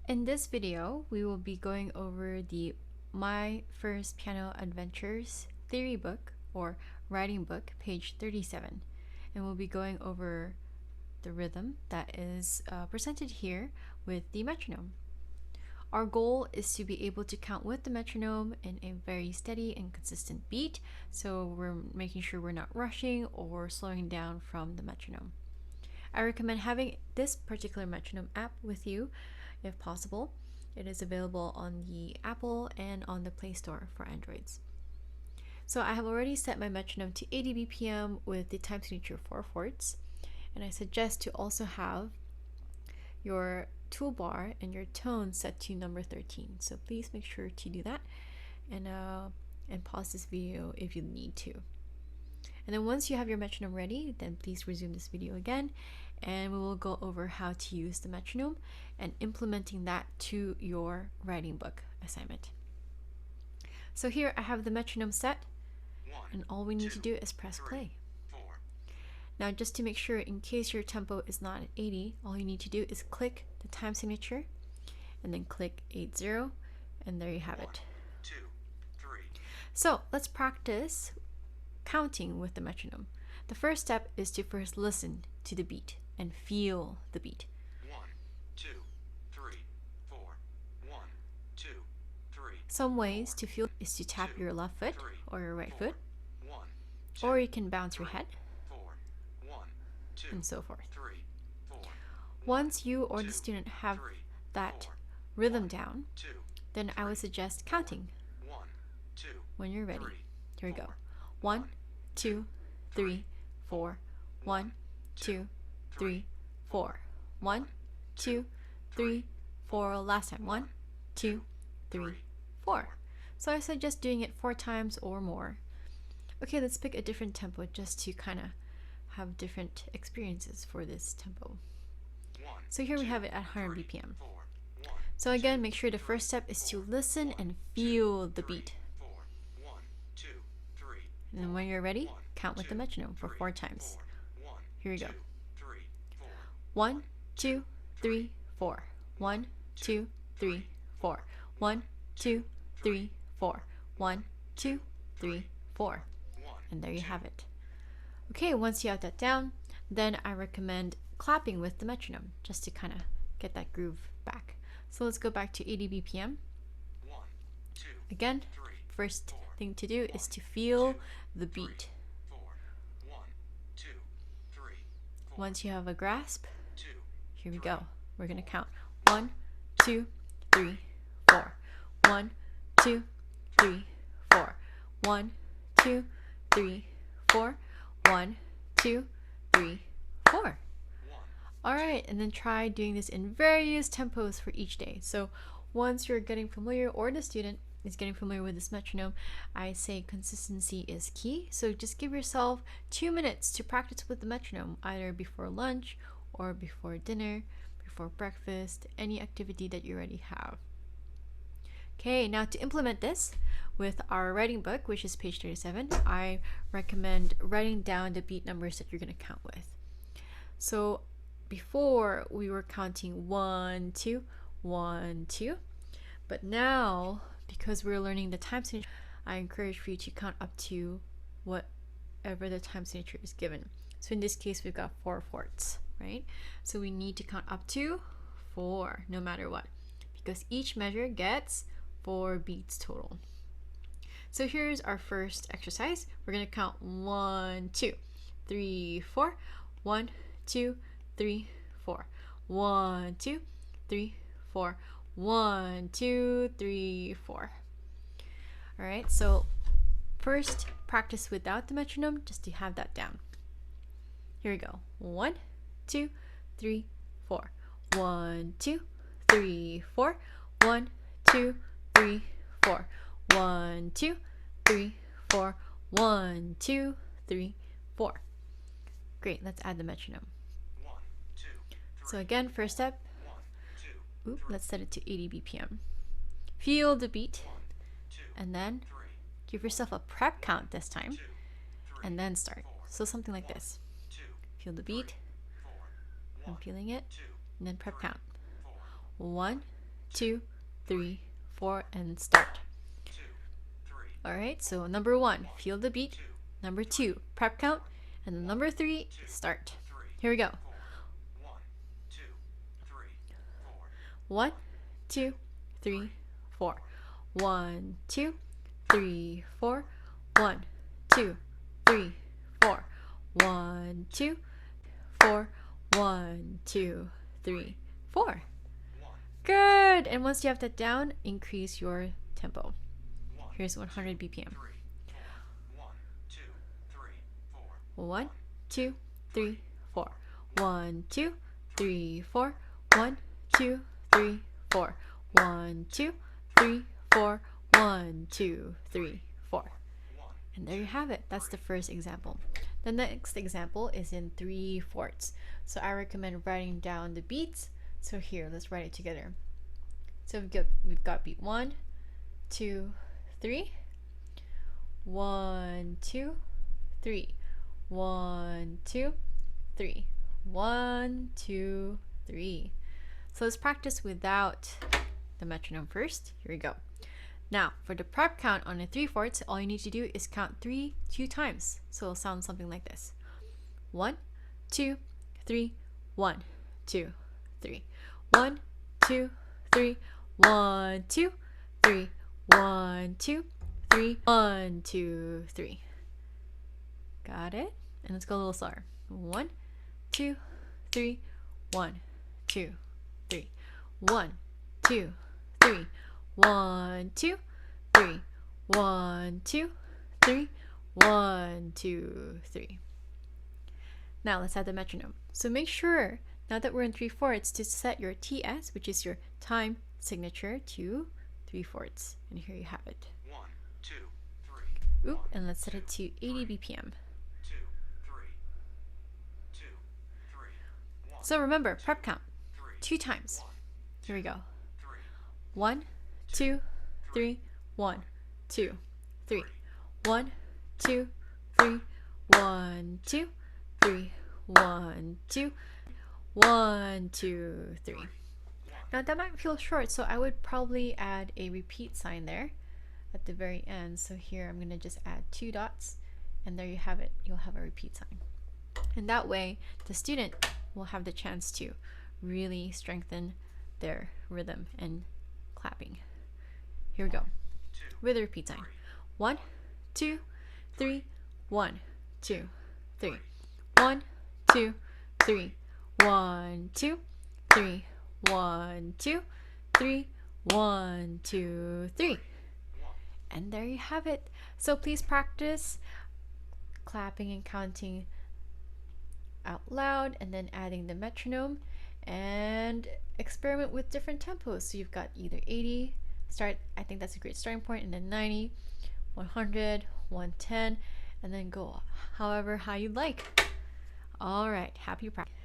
In this video, we will be going over the My First Piano Adventures theory book or writing book, page 37. And we'll be going over the rhythm that is presented here with the metronome. Our goal is to be able to count with the metronome in a very steady and consistent beat, so we're making sure we're not rushing or slowing down from the metronome. I recommend having this particular metronome app with you if possible. It is available on the Apple and on the Play Store for Androids. So I have already set my metronome to 80 BPM with the time signature 4/4, and I suggest to also have your toolbar and your tone set to number 13. So please make sure to do that and pause this video if you need to. And then once you have your metronome ready, then please resume this video again, and we will go over how to use the metronome and implementing that to your writing book assignment. So here I have the metronome set, and all we need to do is press play. Now, just to make sure, in case your tempo is not at 80, all you need to do is click the time signature and then click 80, and there you have it. 1, 2, 3. So let's practice counting with the metronome. The first step is to first listen to the beat and feel the beat. 1, 2, 3, 4. 1, 2, 3. Some ways to feel is to tap your left foot or your right foot, 1, 2, or you can bounce your head, 4. 1, 2, and so forth. 3, 4. Once you or the student have that rhythm down, 2, then I would suggest counting 1, 2. when you're ready. Here we go. 1, 2, 3, 4. 1, 2, 3, 4. 1, 2, 3, 4. Last time. 1, 2, 3, 4. So I suggest doing it 4 times or more. Okay, let's pick a different tempo just to kind of have different experiences for this tempo. So here we have it at 100 BPM. So again, make sure the first step is to listen and feel the beat. And then when you're ready, count with the metronome for 4 times. Here we go. 1, 2, 3, 4. 1, 2, 3, 4. 1, 2, 3, 4. 1, 2, 3, 4. And there you have it. Okay, once you have that down, then I recommend clapping with the metronome just to kind of get that groove back. So let's go back to 80 BPM. Again, first thing to do is to feel the beat. Once you have a grasp, here we go. We're going to count 1, 2, 3, 4. 1, 2, 3, 4. 1, 2, 3, 4. 1, 2, 3, 4. Alright, and then try doing this in various tempos for each day. So once you're getting familiar, or the student is getting familiar with this metronome, I say consistency is key. So just give yourself 2 minutes to practice with the metronome, either before lunch or before dinner, before breakfast, any activity that you already have. Okay, now to implement this with our writing book, which is page 37, I recommend writing down the beat numbers that you're going to count with. So before we were counting 1, 2, 1, 2, but now because we're learning the time signature, I encourage for you to count up to whatever the time signature is given. So in this case, we've got 4/4, right? So we need to count up to 4 no matter what, because each measure gets 4 beats total. So here's our first exercise. We're going to count 1, 2, 3, 4. 1, 2, 3, 4. 1, 2, 3, 4. 1, 2, 3, 4. All right, so first practice without the metronome just to have that down. Here we go. 1, 2, 3, 4. 1, 2, 3, 4. 1, 2, 3, 4. 1, 2, 3, 4. 1, 2, 3, 4. Great, let's add the metronome. So again, first step, let's set it to 80 BPM. Feel the beat, and then give yourself a prep count this time, and then start. So something like this. Feel the beat, I'm feeling it, and then prep count. 1, 2, 3, 4, and start. 2, 3, Alright, so number 1, feel the beat. Number 2, prep count. And then number 3, start. 3, Here we go. 4, 1, 2, 3, 4. 1, 2, 3, 4. 1, 2, 3, 4. 1, 2, 3, 4. 1, 2, 4. 1, 2, 3, 4. Good. And once you have that down, increase your tempo. Here's 100 BPM. 1, 2, 3, 4. 1, 2, 3, 4. 1, 2, 3, 4. 1, 2, 3, 4. 1, 2, 3, 4. And there you have it. That's the first example. The next example is in 3/4. So I recommend writing down the beats. So here, let's write it together. So we've got beat 1, 2, 3. 1, 2, 3. 1, 2, 3. 1, 2, 3. So let's practice without the metronome first. Here we go. Now, for the prep count on a 3/4, all you need to do is count 3 2 times. So it'll sound something like this. 1, 2, 3, 1, 2, 3. 1, 2, 3. 1, 2, 3. 1, 2, 3. 1, 2, 3. Got it? And let's go a little slower. 1, 2, 3. 1, 2, 3. 1, 2, 3. 1, 2, 3. 1, 2, 3. 1, 2, 3. Now let's add the metronome. So make sure, now that we're in 3/4, to set your TS, which is your time signature, to 3/4. And here you have it. 1, 2, 3. Oop, and let's set it to 80 BPM. 2, 3. 2, 3. 1, So remember, prep count 3. 2 times. Here we go. 3. 1, 2, 3. 1, 2, 3. 1, 2, 3. 1, 2, 3. 1, 2. 1, 2, 3. Now that might feel short, so I would probably add a repeat sign there at the very end. So here I'm going to just add 2 dots, and there you have it. You'll have a repeat sign. And that way the student will have the chance to really strengthen their rhythm and clapping. Here we go. With a repeat sign. 1, 2, 3. 1, 2, 3. 1, 2, 3. 1, 2, 3. 1, 2, 3. 1, 2, 3. And there you have it. So please practice clapping and counting out loud, and then adding the metronome, and experiment with different tempos. So you've got either 80, I think that's a great starting point, and then 90, 100, 110, and then go however high you'd like. All right, happy practice.